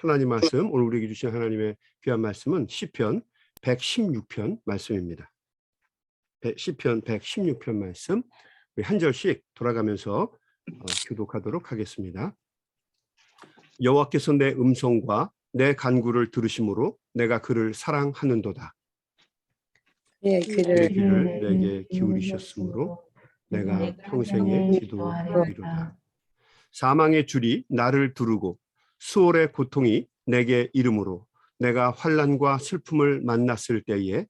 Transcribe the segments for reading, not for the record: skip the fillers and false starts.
하나님 말씀, 오늘 우리에게 주신 하나님의 귀한 말씀은 시편 116편 말씀입니다. 시편 116편 말씀 우리 한 절씩 돌아가면서 교독하도록 하겠습니다. 여호와께서 내 음성과 내 간구를 들으심으로 내가 그를 사랑하는도다. 그의 귀를 내게 기울이셨으므로 내가 평생에 기도하리로다. 사망의 줄이 나를 두르고 수월의 고통이 내게 이름으로 내가 환난과 슬픔을 만났을 때에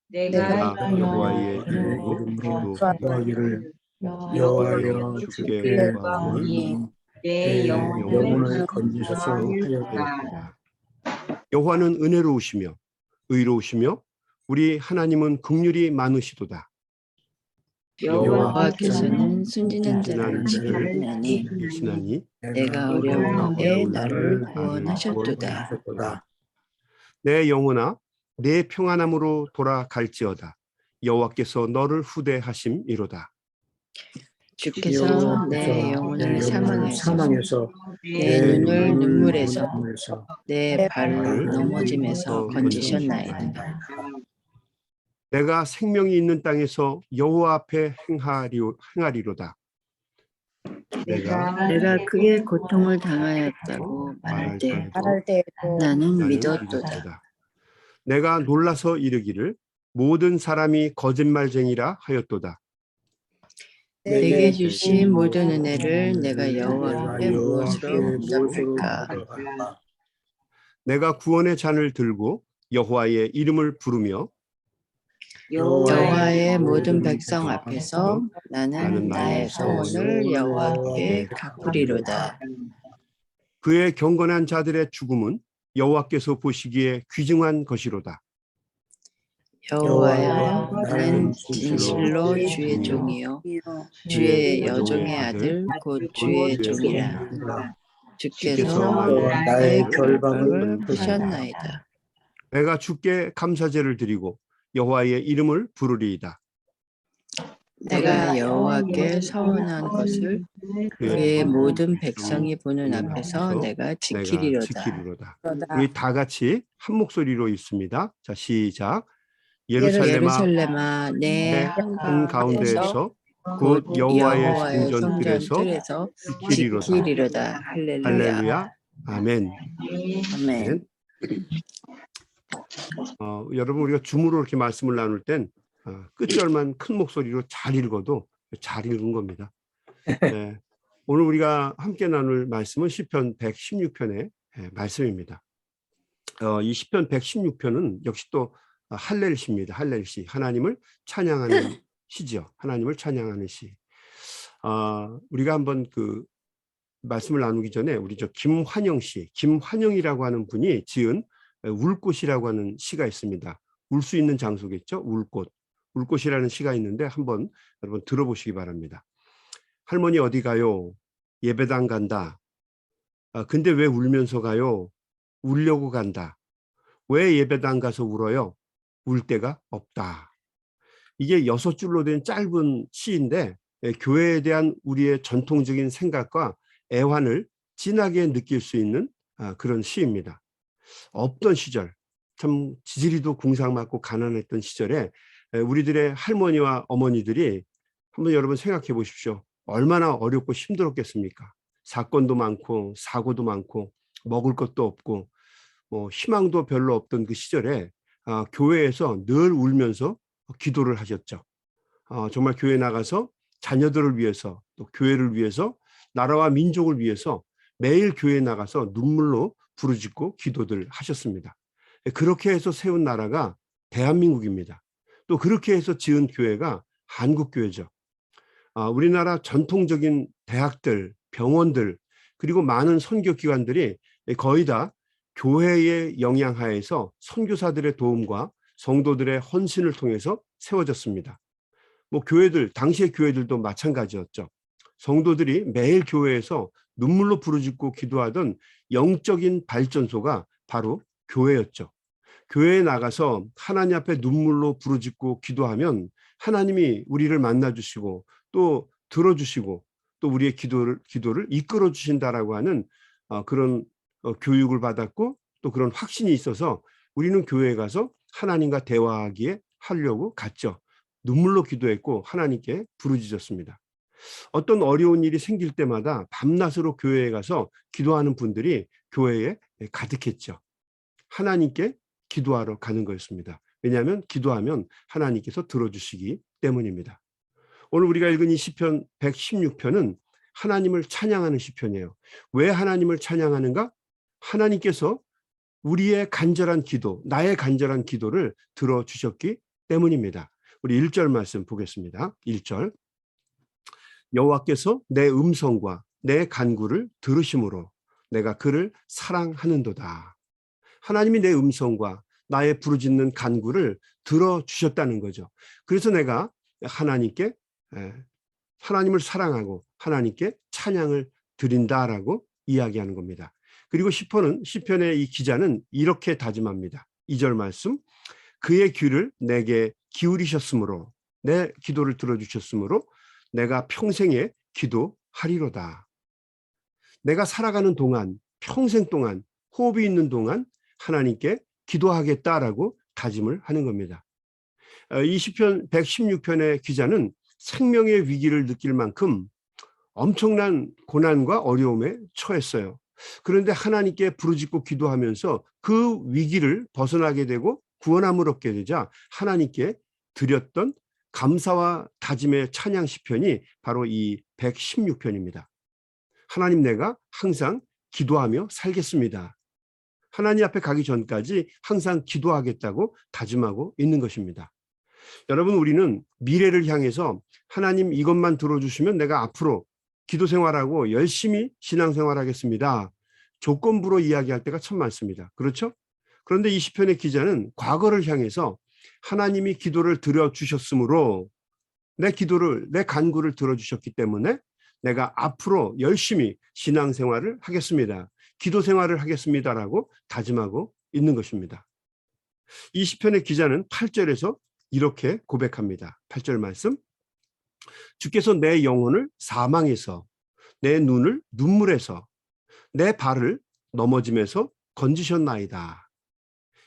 내가 여호와의 이름으로 기도하기를 여호와여 주께 구하오니 내 영혼을 건지소서 하였도다. 여호와는 은혜로우시며 의로우시며 우리 하나님은 긍휼이 많으시도다. 여호와께서는 순진한 자를 지키시나니 내가 어려운 때 나를 구원하셨도다. 내 영혼아 내 평안함으로 돌아갈지어다. 여호와께서 너를 후대하심이로다. 주께서 내 영혼을 사망에서 내 눈을 눈물에서 내 발을 넘어짐에서 건지셨나이다. 내가 생명이 있는 땅에서 여호와 앞에 행하리로다. 내가 크게 고통을 당하였다고 말할 때 나는 믿었도다. 내가 놀라서 이르기를 모든 사람이 거짓말쟁이라 하였도다. 내게 주신 모든 은혜를 내가 여호와께 무엇으로 보답할까? 내가 구원의 잔을 들고 여호와의 이름을 부르며 여호와의 모든 백성 앞에서 나는 나의 소원을 여호와께 갚으리로다. 그의 경건한 자들의 죽음은 여호와께서 보시기에 귀중한 것이로다. 여호와여, 나는 진실로 주의 종이요 주의 여종의 아들 곧 주의 종이라. 주께서 나의 결박을 푸셨나이다. 내가 주께 감사제를 드리고 여호와의 이름을 부르리이다. 내가 여호와께 서원한 것을 그의 모든 백성이 보는 앞에서 내가 지키리로다. 우리 다 같이 한 목소리로 읽습니다. 자, 시작. 예루살렘아, 내 한가운데서 곧 여호와의 성전들에서 지키리로다. 할렐루야. 아멘. 여러분, 우리가 줌으로 이렇게 말씀을 나눌 땐 끝절만 큰 목소리로 잘 읽어도 잘 읽은 겁니다. 네. 오늘 우리가 함께 나눌 말씀은 시편 116편의 말씀입니다. 이 시편 116편은 역시 또 할렐시입니다. 할렐시, 하나님을 찬양하는 시죠. 하나님을 찬양하는 시. 우리가 한번 그 말씀을 나누기 전에 우리 김환영 씨, 김환영이라고 하는 분이 지은 울꽃이라고 하는 시가 있습니다. 울 수 있는 장소겠죠? 울꽃. 울꽃이라는 시가 있는데 한번 여러분 들어보시기 바랍니다. 할머니 어디 가요? 예배당 간다. 근데 왜 울면서 가요? 울려고 간다. 왜 예배당 가서 울어요? 울 데가 없다. 이게 6줄로 된 짧은 시인데 교회에 대한 우리의 전통적인 생각과 애환을 진하게 느낄 수 있는 그런 시입니다. 없던 시절, 참 지지리도 궁상맞고 가난했던 시절에 우리들의 할머니와 어머니들이 한번 여러분 생각해 보십시오. 얼마나 어렵고 힘들었겠습니까? 사건도 많고 사고도 많고 먹을 것도 없고 희망도 별로 없던 그 시절에 교회에서 늘 울면서 기도를 하셨죠. 정말 교회 나가서 자녀들을 위해서 또 교회를 위해서 나라와 민족을 위해서 매일 교회에 나가서 눈물로 부르짖고 기도들 하셨습니다. 그렇게 해서 세운 나라가 대한민국입니다. 또 그렇게 해서 지은 교회가 한국교회죠. 우리나라 전통적인 대학들, 병원들, 그리고 많은 선교기관들이 거의 다 교회의 영향하에서 선교사들의 도움과 성도들의 헌신을 통해서 세워졌습니다. 교회들, 당시의 교회들도 마찬가지였죠. 성도들이 매일 교회에서 눈물로 부르짖고 기도하던 영적인 발전소가 바로 교회였죠. 교회에 나가서 하나님 앞에 눈물로 부르짖고 기도하면 하나님이 우리를 만나주시고 또 들어주시고 또 우리의 기도를 이끌어 주신다라고 하는 그런 교육을 받았고 또 그런 확신이 있어서 우리는 교회에 가서 하나님과 대화하기에 하려고 갔죠. 눈물로 기도했고 하나님께 부르짖었습니다. 어떤 어려운 일이 생길 때마다 밤낮으로 교회에 가서 기도하는 분들이 교회에 가득했죠. 하나님께 기도하러 가는 거였습니다. 왜냐하면 기도하면 하나님께서 들어주시기 때문입니다. 오늘 우리가 읽은 이 시편 116편은 하나님을 찬양하는 시편이에요. 왜 하나님을 찬양하는가? 하나님께서 우리의 간절한 기도, 나의 간절한 기도를 들어주셨기 때문입니다. 우리 1절 말씀 보겠습니다. 1절. 여호와께서 내 음성과 내 간구를 들으심으로 내가 그를 사랑하는도다. 하나님이 내 음성과 나의 부르짖는 간구를 들어주셨다는 거죠. 그래서 내가 하나님께 하나님을 사랑하고 하나님께 찬양을 드린다라고 이야기하는 겁니다. 그리고 시편의 이 기자는 이렇게 다짐합니다. 2절 말씀. 그의 귀를 내게 기울이셨으므로 내 기도를 들어주셨으므로 내가 평생에 기도하리로다. 내가 살아가는 동안 평생 동안 호흡이 있는 동안 하나님께 기도하겠다라고 다짐을 하는 겁니다. 이 시편 116편의 기자는 생명의 위기를 느낄 만큼 엄청난 고난과 어려움에 처했어요. 그런데 하나님께 부르짖고 기도하면서 그 위기를 벗어나게 되고 구원함을 얻게 되자 하나님께 드렸던 감사와 다짐의 찬양 시편이 바로 이 116편입니다. 하나님, 내가 항상 기도하며 살겠습니다. 하나님 앞에 가기 전까지 항상 기도하겠다고 다짐하고 있는 것입니다. 여러분, 우리는 미래를 향해서 하나님 이것만 들어주시면 내가 앞으로 기도 생활하고 열심히 신앙생활하겠습니다. 조건부로 이야기할 때가 참 많습니다. 그렇죠? 그런데 이 시편의 기자는 과거를 향해서 하나님이 기도를 들어주셨으므로 내 간구를 들어주셨기 때문에 내가 앞으로 열심히 신앙생활을 하겠습니다. 기도 생활을 하겠습니다라고 다짐하고 있는 것입니다. 이 시편의 기자는 8절에서 이렇게 고백합니다. 8절 말씀. 주께서 내 영혼을 사망에서, 내 눈을 눈물에서, 내 발을 넘어짐에서 건지셨나이다.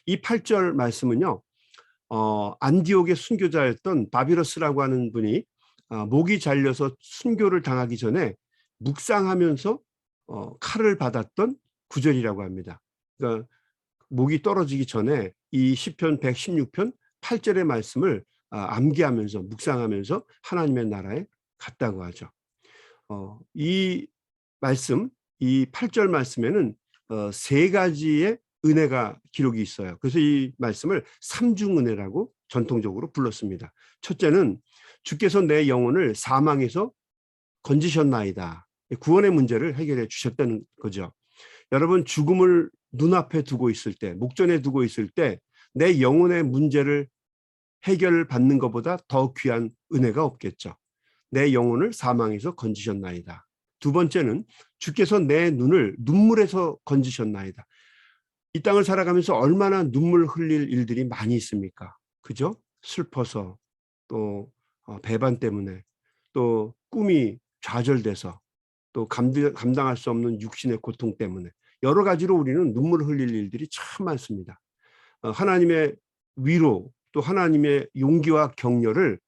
이 8절 말씀은요, 안디옥의 순교자였던 바비러스라고 하는 분이 목이 잘려서 순교를 당하기 전에 묵상하면서 칼을 받았던 구절이라고 합니다. 그러니까 목이 떨어지기 전에 이 시편 116편 8절의 말씀을 암기하면서 묵상하면서 하나님의 나라에 갔다고 하죠. 이 말씀, 이 8절 말씀에는 세 가지의 은혜가 기록이 있어요. 그래서 이 말씀을 삼중은혜라고 전통적으로 불렀습니다. 첫째는 주께서 내 영혼을 사망에서 건지셨나이다. 구원의 문제를 해결해 주셨다는 거죠. 여러분, 죽음을 눈앞에 두고 있을 때, 목전에 두고 있을 때 내 영혼의 문제를 해결받는 것보다 더 귀한 은혜가 없겠죠. 내 영혼을 사망에서 건지셨나이다. 두 번째는 주께서 내 눈을 눈물에서 건지셨나이다. 이 땅을 살아가면서 얼마나 눈물 흘릴 일들이 많이 있습니까? 그죠? 슬퍼서, 또 배반 때문에, 또 꿈이 좌절돼서, 또 감당할 수 없는 육신의 고통 때문에 여러 가지로 우리는 눈물 흘릴 일들이 참 많습니다. 하나님의 위로, 또 하나님의 용기와 격려를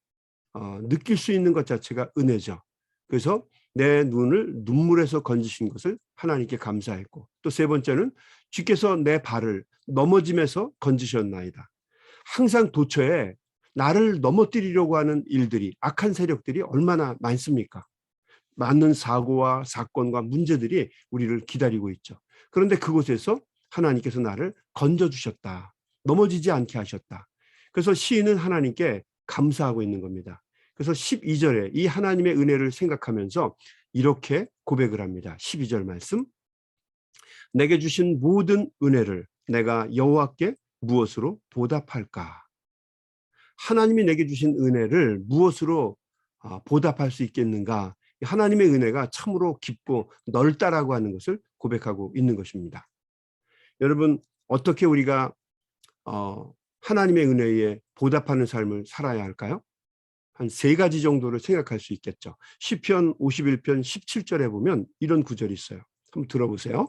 느낄 수 있는 것 자체가 은혜죠. 그래서 내 눈을 눈물에서 건지신 것을 하나님께 감사했고, 또 세 번째는 주께서 내 발을 넘어짐에서 건지셨나이다. 항상 도처에 나를 넘어뜨리려고 하는 일들이, 악한 세력들이 얼마나 많습니까? 많은 사고와 사건과 문제들이 우리를 기다리고 있죠. 그런데 그곳에서 하나님께서 나를 건져주셨다. 넘어지지 않게 하셨다. 그래서 시인은 하나님께 감사하고 있는 겁니다. 그래서 12절에 이 하나님의 은혜를 생각하면서 이렇게 고백을 합니다. 12절 말씀. 내게 주신 모든 은혜를 내가 여호와께 무엇으로 보답할까? 하나님이 내게 주신 은혜를 무엇으로 보답할 수 있겠는가? 하나님의 은혜가 참으로 깊고 넓다라고 하는 것을 고백하고 있는 것입니다. 여러분, 어떻게 우리가 하나님의 은혜에 보답하는 삶을 살아야 할까요? 한 세 가지 정도를 생각할 수 있겠죠. 시편 51편 17절에 보면 이런 구절이 있어요. 한번 들어보세요.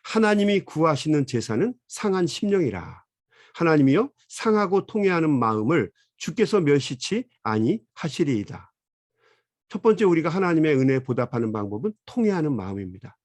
하나님이 구하시는 제사는 상한 심령이라. 하나님이여 상하고 통회하는 마음을 주께서 멸시치 아니하시리이다. 첫 번째 우리가 하나님의 은혜에 보답하는 방법은 통회하는 마음입니다.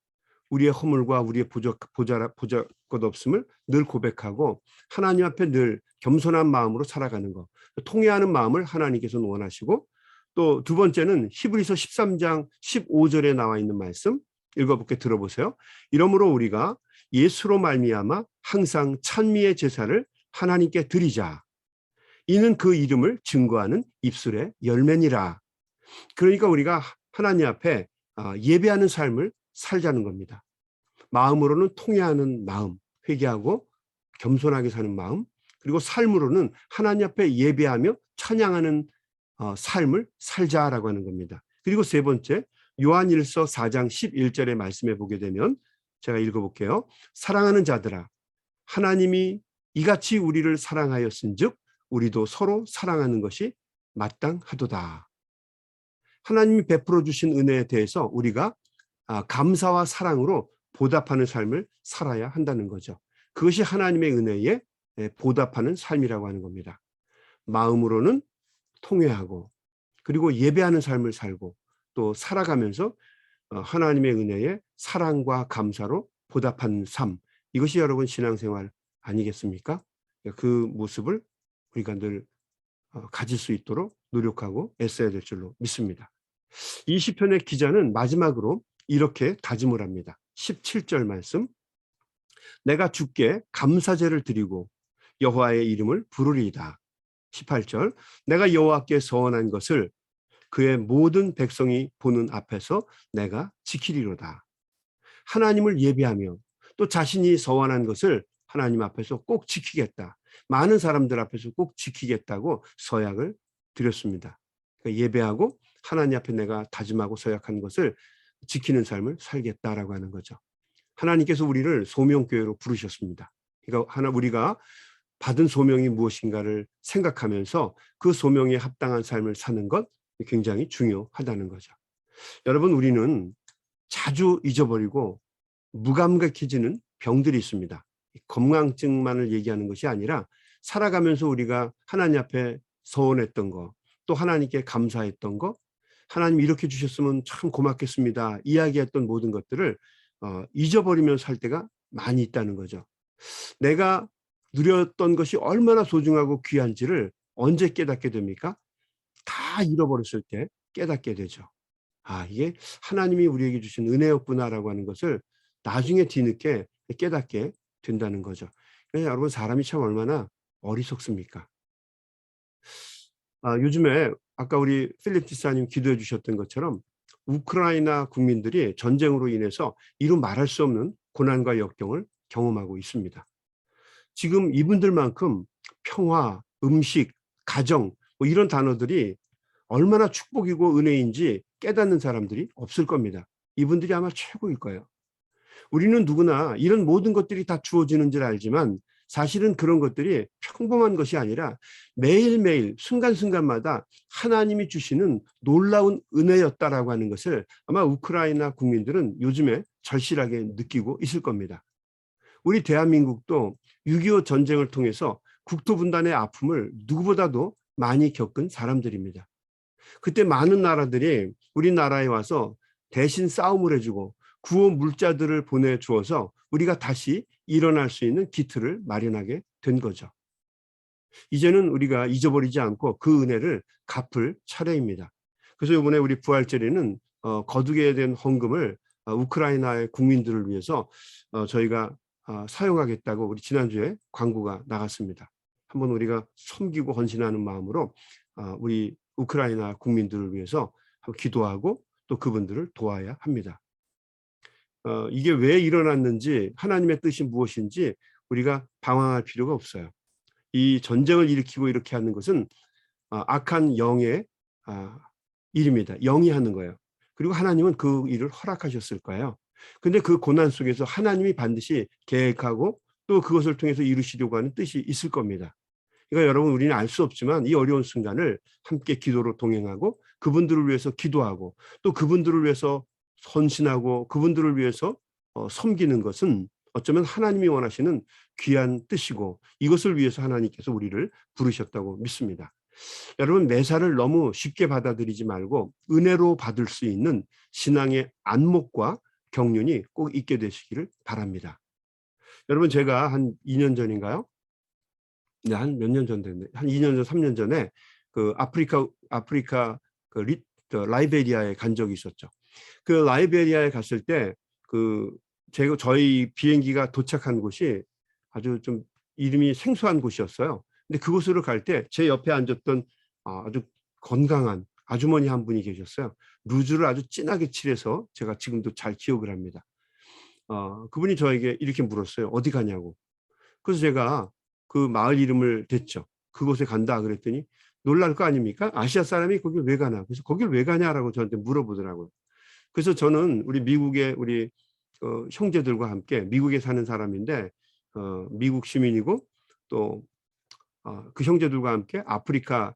우리의 허물과 우리의 보잘것 없음을 늘 고백하고 하나님 앞에 늘 겸손한 마음으로 살아가는 것. 통회하는 마음을 하나님께서는 원하시고, 또 두 번째는 히브리서 13장 15절에 나와 있는 말씀 읽어볼게 들어보세요. 이러므로 우리가 예수로 말미암아 항상 찬미의 제사를 하나님께 드리자. 이는 그 이름을 증거하는 입술의 열매니라. 그러니까 우리가 하나님 앞에 예배하는 삶을 살자는 겁니다. 마음으로는 통회하는 마음, 회개하고 겸손하게 사는 마음, 그리고 삶으로는 하나님 앞에 예배하며 찬양하는 삶을 살자라고 하는 겁니다. 그리고 세 번째, 요한일서 4장 11절의 말씀에 보게 되면 제가 읽어볼게요. 사랑하는 자들아, 하나님이 이같이 우리를 사랑하였은즉 우리도 서로 사랑하는 것이 마땅하도다. 하나님이 베풀어 주신 은혜에 대해서 우리가 감사와 사랑으로 보답하는 삶을 살아야 한다는 거죠. 그것이 하나님의 은혜에 보답하는 삶이라고 하는 겁니다. 마음으로는 통회하고, 그리고 예배하는 삶을 살고, 또 살아가면서 하나님의 은혜에 사랑과 감사로 보답하는 삶, 이것이 여러분 신앙생활 아니겠습니까? 그 모습을 우리가 늘 가질 수 있도록 노력하고 애써야 될 줄로 믿습니다. 이 시편의 기자는 마지막으로 이렇게 다짐을 합니다. 17절 말씀, 내가 주께 감사제를 드리고 여호와의 이름을 부르리이다. 18절, 내가 여호와께 서원한 것을 그의 모든 백성이 보는 앞에서 내가 지키리로다. 하나님을 예배하며 또 자신이 서원한 것을 하나님 앞에서 꼭 지키겠다. 많은 사람들 앞에서 꼭 지키겠다고 서약을 드렸습니다. 그러니까 예배하고 하나님 앞에 내가 다짐하고 서약한 것을 지키는 삶을 살겠다라고 하는 거죠. 하나님께서 우리를 소명교회로 부르셨습니다. 그러니까 우리가 받은 소명이 무엇인가를 생각하면서 그 소명에 합당한 삶을 사는 것 굉장히 중요하다는 거죠. 여러분, 우리는 자주 잊어버리고 무감각해지는 병들이 있습니다. 건강증만을 얘기하는 것이 아니라 살아가면서 우리가 하나님 앞에 서원했던 거, 또 하나님께 감사했던 거, 하나님 이렇게 주셨으면 참 고맙겠습니다, 이야기했던 모든 것들을 잊어버리며 살 때가 많이 있다는 거죠. 내가 누렸던 것이 얼마나 소중하고 귀한지를 언제 깨닫게 됩니까? 다 잃어버렸을 때 깨닫게 되죠. 이게 하나님이 우리에게 주신 은혜였구나라고 하는 것을 나중에 뒤늦게 깨닫게 된다는 거죠. 그래서 여러분, 사람이 참 얼마나 어리석습니까? 요즘에 아까 우리 필립 지사님 기도해 주셨던 것처럼 우크라이나 국민들이 전쟁으로 인해서 이루 말할 수 없는 고난과 역경을 경험하고 있습니다. 지금 이분들만큼 평화, 음식, 가정, 이런 단어들이 얼마나 축복이고 은혜인지 깨닫는 사람들이 없을 겁니다. 이분들이 아마 최고일 거예요. 우리는 누구나 이런 모든 것들이 다 주어지는 줄 알지만 사실은 그런 것들이 평범한 것이 아니라 매일매일 순간순간마다 하나님이 주시는 놀라운 은혜였다라고 하는 것을 아마 우크라이나 국민들은 요즘에 절실하게 느끼고 있을 겁니다. 우리 대한민국도 6.25 전쟁을 통해서 국토 분단의 아픔을 누구보다도 많이 겪은 사람들입니다. 그때 많은 나라들이 우리나라에 와서 대신 싸움을 해주고 구호 물자들을 보내주어서 우리가 다시 일어날 수 있는 기틀을 마련하게 된 거죠. 이제는 우리가 잊어버리지 않고 그 은혜를 갚을 차례입니다. 그래서 이번에 우리 부활절에는 거두게 된 헌금을 우크라이나의 국민들을 위해서 저희가 사용하겠다고 우리 지난주에 광고가 나갔습니다. 한번 우리가 섬기고 헌신하는 마음으로 우리 우크라이나 국민들을 위해서 기도하고 또 그분들을 도와야 합니다. 이게 왜 일어났는지, 하나님의 뜻이 무엇인지 우리가 방황할 필요가 없어요. 이 전쟁을 일으키고 이렇게 하는 것은 악한 영의 일입니다. 영이 하는 거예요. 그리고 하나님은 그 일을 허락하셨을 거예요. 근데 그 고난 속에서 하나님이 반드시 계획하고 또 그것을 통해서 이루시려고 하는 뜻이 있을 겁니다. 그러니까 여러분, 우리는 알 수 없지만 이 어려운 순간을 함께 기도로 동행하고 그분들을 위해서 기도하고 또 그분들을 위해서 헌신하고 그분들을 위해서 섬기는 것은 어쩌면 하나님이 원하시는 귀한 뜻이고 이것을 위해서 하나님께서 우리를 부르셨다고 믿습니다. 여러분, 매사를 너무 쉽게 받아들이지 말고 은혜로 받을 수 있는 신앙의 안목과 경륜이 꼭 있게 되시기를 바랍니다. 여러분, 제가 한 2년 전인가요? 네, 한 몇 년 전 됐네. 한 2년 전, 3년 전에 그 아프리카 라이베리아에 간 적이 있었죠. 그 라이베리아에 갔을 때 저희 비행기가 도착한 곳이 아주 좀 이름이 생소한 곳이었어요. 근데 그곳으로 갈 때 제 옆에 앉았던 아주 건강한 아주머니 한 분이 계셨어요. 루즈를 아주 진하게 칠해서 제가 지금도 잘 기억을 합니다. 그분이 저에게 이렇게 물었어요. 어디 가냐고. 그래서 제가 그 마을 이름을 댔죠. 그곳에 간다 그랬더니 놀랄 거 아닙니까? 아시아 사람이 거길 왜 가나? 그래서 거길 왜 가냐라고 저한테 물어보더라고요. 그래서 저는 우리 미국의 우리 형제들과 함께 미국에 사는 사람인데 미국 시민이고 또 그 형제들과 함께 아프리카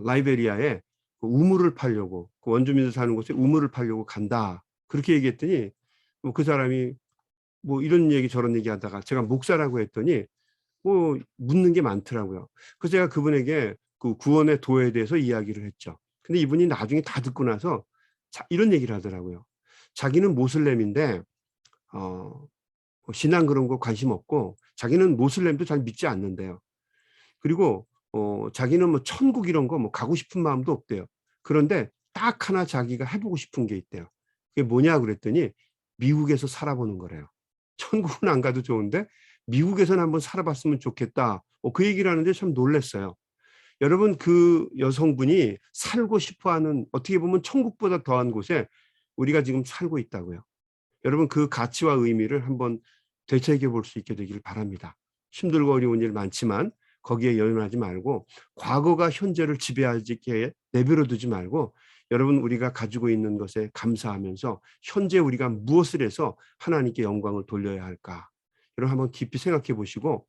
라이베리아에 우물을 파려고 그 원주민들 사는 곳에 우물을 파려고 간다. 그렇게 얘기했더니 그 사람이 뭐 이런 얘기 저런 얘기 하다가 제가 목사라고 했더니 뭐 묻는 게 많더라고요. 그래서 제가 그분에게 그 구원의 도에 대해서 이야기를 했죠. 근데 이분이 나중에 다 듣고 나서 이런 얘기를 하더라고요. 자기는 모슬렘인데 신앙 그런 거 관심 없고 자기는 모슬렘도 잘 믿지 않는데요. 그리고 자기는 뭐 천국 이런 거 뭐 가고 싶은 마음도 없대요. 그런데 딱 하나 자기가 해보고 싶은 게 있대요. 그게 뭐냐 그랬더니 미국에서 살아보는 거래요. 천국은 안 가도 좋은데 미국에서는 한번 살아봤으면 좋겠다. 그 얘기를 하는데 참 놀랐어요. 여러분, 그 여성분이 살고 싶어하는 어떻게 보면 천국보다 더한 곳에 우리가 지금 살고 있다고요. 여러분, 그 가치와 의미를 한번 되새겨 볼 수 있게 되기를 바랍니다. 힘들고 어려운 일 많지만 거기에 연연하지 말고 과거가 현재를 지배하게 내버려 두지 말고 여러분, 우리가 가지고 있는 것에 감사하면서 현재 우리가 무엇을 해서 하나님께 영광을 돌려야 할까? 여러분, 한번 깊이 생각해 보시고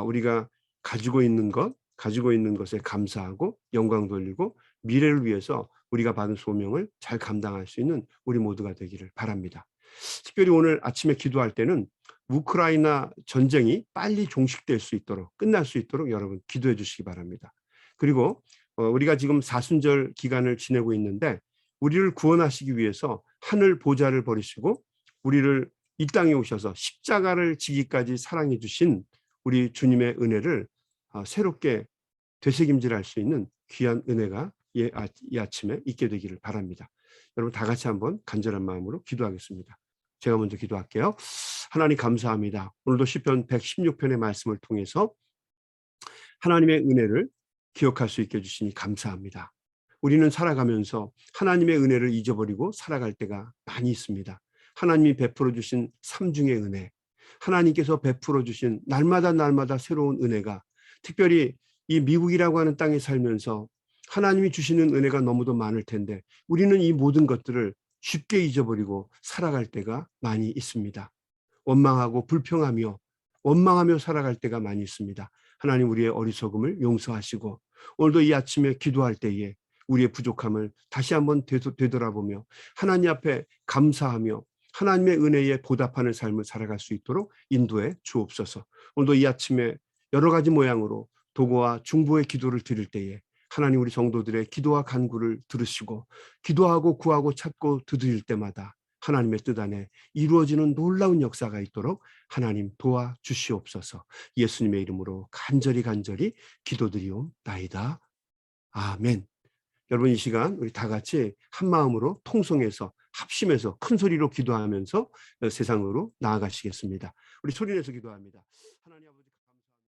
우리가 가지고 있는 것에 감사하고 영광 돌리고 미래를 위해서 우리가 받은 소명을 잘 감당할 수 있는 우리 모두가 되기를 바랍니다. 특별히 오늘 아침에 기도할 때는 우크라이나 전쟁이 빨리 종식될 수 있도록, 끝날 수 있도록 여러분 기도해 주시기 바랍니다. 그리고 우리가 지금 사순절 기간을 지내고 있는데 우리를 구원하시기 위해서 하늘 보좌를 버리시고 우리를 이 땅에 오셔서 십자가를 지기까지 사랑해 주신 우리 주님의 은혜를 새롭게 되새김질할 수 있는 귀한 은혜가 이 아침에 있게 되기를 바랍니다. 여러분, 다 같이 한번 간절한 마음으로 기도하겠습니다. 제가 먼저 기도할게요. 하나님, 감사합니다. 오늘도 시편 116편의 말씀을 통해서 하나님의 은혜를 기억할 수 있게 해주시니 감사합니다. 우리는 살아가면서 하나님의 은혜를 잊어버리고 살아갈 때가 많이 있습니다. 하나님이 베풀어 주신 삼중의 은혜, 하나님께서 베풀어 주신 날마다 새로운 은혜가, 특별히 이 미국이라고 하는 땅에 살면서 하나님이 주시는 은혜가 너무도 많을 텐데 우리는 이 모든 것들을 쉽게 잊어버리고 살아갈 때가 많이 있습니다. 원망하고 불평하며 원망하며 살아갈 때가 많이 있습니다. 하나님, 우리의 어리석음을 용서하시고 오늘도 이 아침에 기도할 때에 우리의 부족함을 다시 한번 되돌아보며 하나님 앞에 감사하며 하나님의 은혜에 보답하는 삶을 살아갈 수 있도록 인도해 주옵소서. 오늘도 이 아침에 여러 가지 모양으로 도고와 중보의 기도를 드릴 때에 하나님, 우리 성도들의 기도와 간구를 들으시고 기도하고 구하고 찾고 두드릴 때마다 하나님의 뜻 안에 이루어지는 놀라운 역사가 있도록 하나님 도와주시옵소서. 예수님의 이름으로 간절히 기도드리옵나이다. 아멘. 여러분, 이 시간 우리 다 같이 한 마음으로 통성해서 합심해서 큰 소리로 기도하면서 세상으로 나아가시겠습니다. 우리 소리내서 기도합니다. 하나님